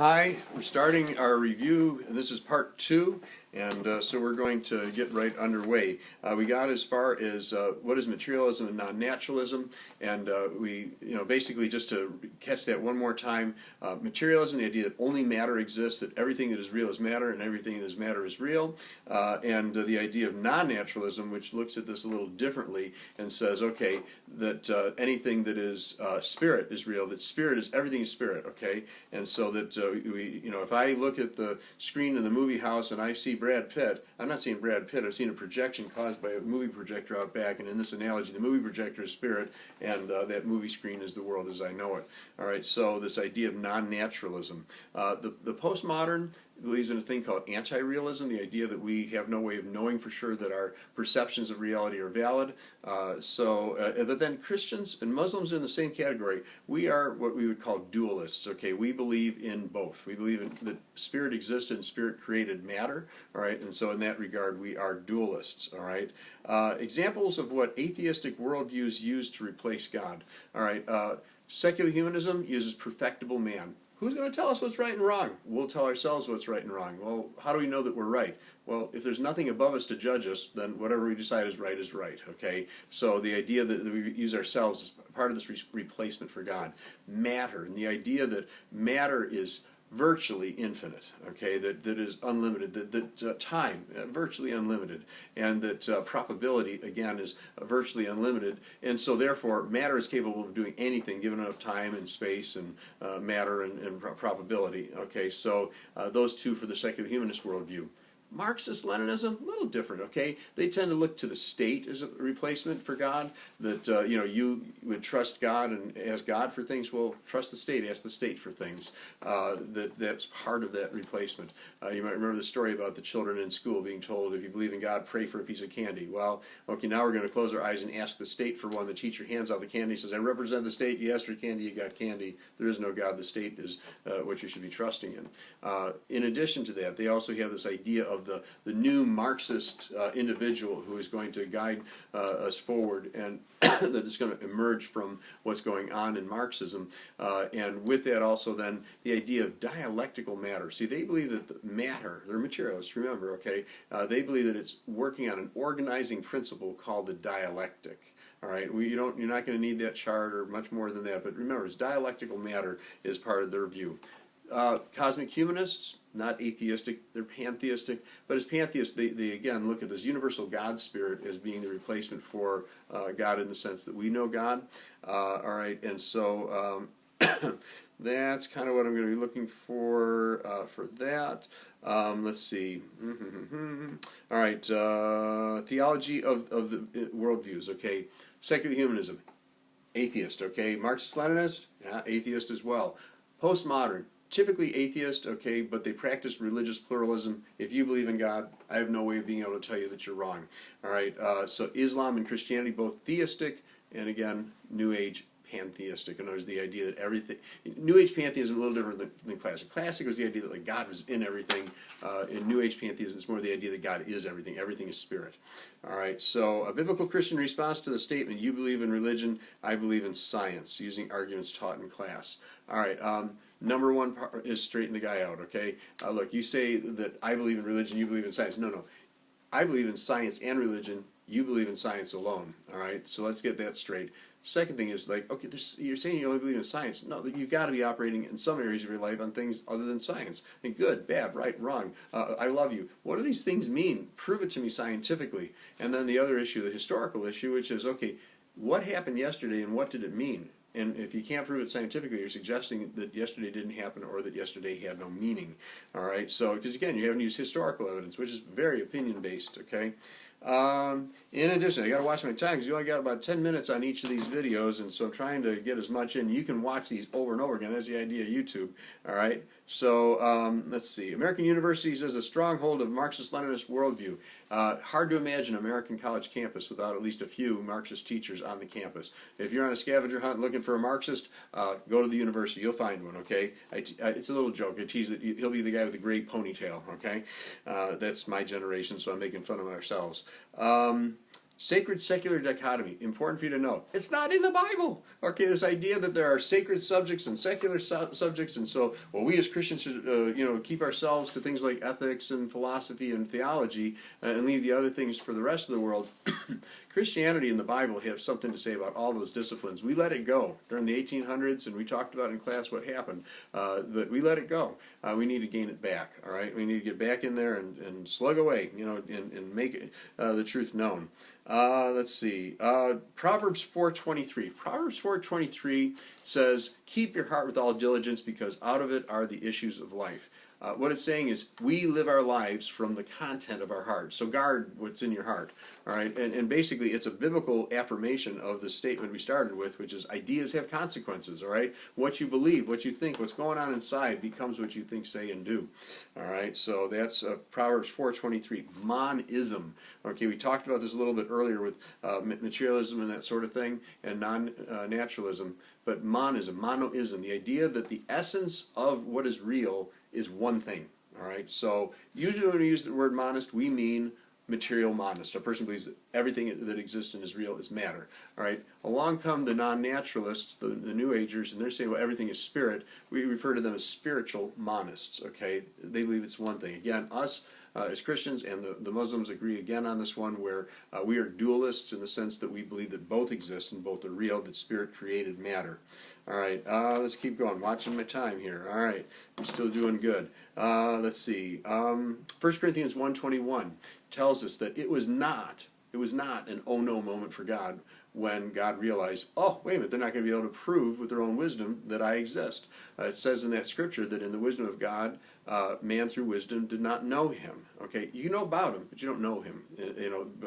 Hi, we're starting our review, and this is part 2, and so we're going to get right underway. We got as far as what is materialism and non-naturalism, and basically just to catch that one more time, materialism, the idea that only matter exists, that everything that is real is matter, and everything that is matter is real, and the idea of non-naturalism, which looks at this a little differently and says, okay, that anything that is spirit is real, that spirit is, everything is spirit, okay, and so that if I look at the screen in the movie house and I see Brad Pitt, I'm not seeing Brad Pitt, I've seen a projection caused by a movie projector out back, and in this analogy, the movie projector is spirit, and that movie screen is the world as I know it. All right, so this idea of non-naturalism. The postmodern believes in a thing called anti-realism, the idea that we have no way of knowing for sure that our perceptions of reality are valid. But then Christians and Muslims are in the same category. We are what we would call dualists. Okay, we believe in both. We believe in that spirit existed and spirit created matter. All right, and so in that regard, we are dualists. All right, examples of what atheistic worldviews use to replace God. All right, secular humanism uses perfectible man. Who's going to tell us what's right and wrong? We'll tell ourselves what's right and wrong. Well, how do we know that we're right? Well, if there's nothing above us to judge us, then whatever we decide is right, okay? So the idea that we use ourselves is part of this replacement for God. Matter, and the idea that matter is virtually infinite, okay, that is unlimited, that time, virtually unlimited, and that probability, again, is virtually unlimited, and so therefore matter is capable of doing anything given enough time and space and matter and probability, okay, so those two for the secular humanist worldview. Marxist-Leninism, a little different, okay? They tend to look to the state as a replacement for God, that, you would trust God and ask God for things. Well, trust the state, ask the state for things. That's part of that replacement. You might remember the story about the children in school being told, if you believe in God, pray for a piece of candy. Well, okay, now we're going to close our eyes and ask the state for one. The teacher hands out the candy, says, I represent the state. You asked for candy, you got candy. There is no God. The state is what you should be trusting in. In addition to that, they also have this idea of the new Marxist individual who is going to guide us forward, and that is going to emerge from what's going on in Marxism. And with that also then the idea of dialectical matter. See, they believe that the matter, they're materialists, remember, okay? They believe that it's working on an organizing principle called the dialectic. All right, you're not going to need that chart or much more than that, but remember, it's dialectical matter is part of their view. Cosmic humanists, not atheistic, they're pantheistic, but as pantheists, they again look at this universal God spirit as being the replacement for God in the sense that we know God. All right, and so that's kind of what I'm going to be looking for that. Let's see. All right, theology of the worldviews, okay. Secular humanism, atheist, okay. Marxist-Leninist, yeah, atheist as well. Postmodern, typically atheist, okay, but they practice religious pluralism. If you believe in God, I have no way of being able to tell you that you're wrong. All right, so Islam and Christianity, both theistic, and again, New Age pantheistic. And there's the idea that everything, New Age pantheism is a little different than classic. Classic was the idea that like God was in everything. In New Age pantheism, it's more the idea that God is everything. Everything is spirit. All right, so a biblical Christian response to the statement, you believe in religion, I believe in science, using arguments taught in class. All right, number one part is straighten the guy out, okay? Look, you say that I believe in religion, you believe in science. No. I believe in science and religion, you believe in science alone, all right? So let's get that straight. Second thing is like, okay, you're saying you only believe in science. No, you've got to be operating in some areas of your life on things other than science. And good, bad, right, wrong. I love you. What do these things mean? Prove it to me scientifically. And then the other issue, the historical issue, which is, okay, what happened yesterday and what did it mean? And if you can't prove it scientifically, you're suggesting that yesterday didn't happen or that yesterday had no meaning. All right, so, because again, you haven't used historical evidence, which is very opinion-based, okay? In addition, I got to watch my time because you only got about 10 minutes on each of these videos, and so I'm trying to get as much in. You can watch these over and over again. That's the idea of YouTube. All right. So let's see. American universities as a stronghold of Marxist-Leninist worldview. Hard to imagine an American college campus without at least a few Marxist teachers on the campus. If you're on a scavenger hunt looking for a Marxist, go to the university. You'll find one, okay? It's a little joke. I tease that he'll be the guy with the gray ponytail, okay? That's my generation, so I'm making fun of ourselves. Sacred secular dichotomy, important for you to know. It's not in the Bible. Okay, this idea that there are sacred subjects and secular subjects, and so, well, we as Christians should, keep ourselves to things like ethics and philosophy and theology, and leave the other things for the rest of the world. Christianity and the Bible have something to say about all those disciplines. We let it go during the 1800s, and we talked about in class what happened, but we let it go. We need to gain it back, all right? We need to get back in there and slug away, and make the truth known. Let's see. Proverbs 4:23. Proverbs 4:23 says, "Keep your heart with all diligence, because out of it are the issues of life." What it's saying is we live our lives from the content of our heart. So guard what's in your heart. All right, and basically it's a biblical affirmation of the statement we started with, which is ideas have consequences. All right, what you believe, what you think, what's going on inside becomes what you think, say, and do. All right, so that's Proverbs 4:23. Monism. Okay, we talked about this a little bit earlier with materialism and that sort of thing, and non-naturalism. But monoism, the idea that the essence of what is real is one thing. All right, so usually when we use the word monist, we mean material monist. A person believes that everything that exists and is real is matter. All right, along come the non-naturalists, the New Agers, and they're saying, well, everything is spirit. We refer to them as spiritual monists. Okay, they believe it's one thing. Again, us as Christians and the Muslims agree again on this one, where we are dualists in the sense that we believe that both exist and both are real, that spirit created matter. All right, let's keep going. Watching my time here. All right, I'm still doing good. Let's see. 1 Corinthians 1:21 tells us that it was not an oh no moment for God when God realized, oh, wait a minute, they're not going to be able to prove with their own wisdom that I exist. It says in that scripture that in the wisdom of God, man through wisdom did not know him. Okay, you know about him, but you don't know him,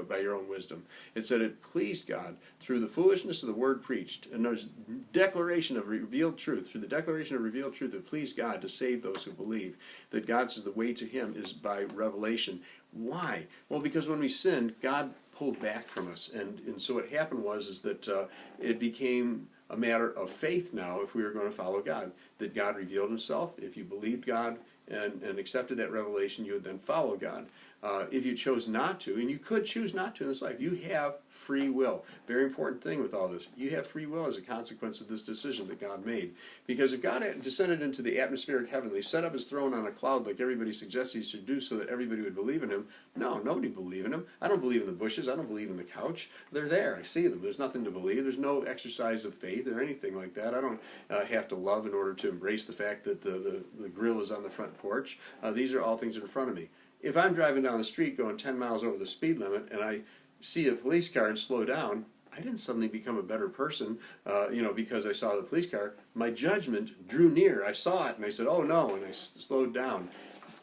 by your own wisdom. It said it pleased God through the foolishness of the word preached. And there's declaration of revealed truth. Through the declaration of revealed truth, it pleased God to save those who believe. That God says the way to him is by revelation. Why? Well, because when we sinned, God pulled back from us, and so what happened was that it became a matter of faith now if we were going to follow God, that God revealed himself. If you believed God and accepted that revelation, you would then follow God. If you chose not to, and you could choose not to in this life, you have free will. Very important thing with all this. You have free will as a consequence of this decision that God made. Because if God had descended into the atmospheric heavenly, set up his throne on a cloud like everybody suggests he should do so that everybody would believe in him, no, nobody would believe in him. I don't believe in the bushes. I don't believe in the couch. They're there. I see them. There's nothing to believe. There's no exercise of faith or anything like that. I don't have to love in order to embrace the fact that the grill is on the front porch. These are all things in front of me. If I'm driving down the street going 10 miles over the speed limit and I see a police car and slow down, I didn't suddenly become a better person, because I saw the police car. My judgment drew near. I saw it and I said, oh no, and I slowed down.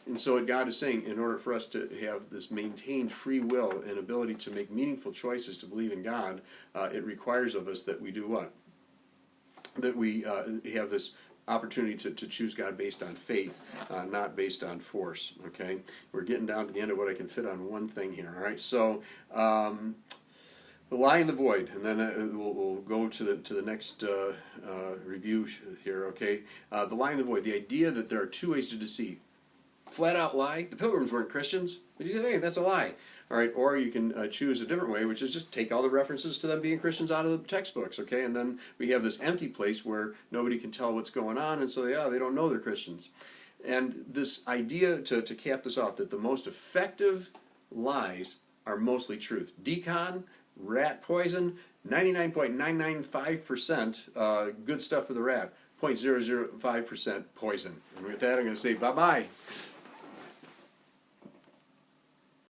And so what God is saying, in order for us to have this maintained free will and ability to make meaningful choices to believe in God, it requires of us that we do what? That we have this opportunity to choose God based on faith, not based on force. Okay, we're getting down to the end of what I can fit on one thing here. All right, so the lie and the void, and then we'll go to the next review here. Okay, the lie and the void. The idea that there are two ways to deceive. Flat out lie. The Pilgrims weren't Christians, but you say, hey, that's a lie. All right, or you can choose a different way, which is just take all the references to them being Christians out of the textbooks, okay? And then we have this empty place where nobody can tell what's going on, and so they don't know they're Christians. And this idea, to cap this off, that the most effective lies are mostly truth. Decon, rat poison, 99.995% good stuff for the rat, 0.005% poison. And with that, I'm going to say bye-bye.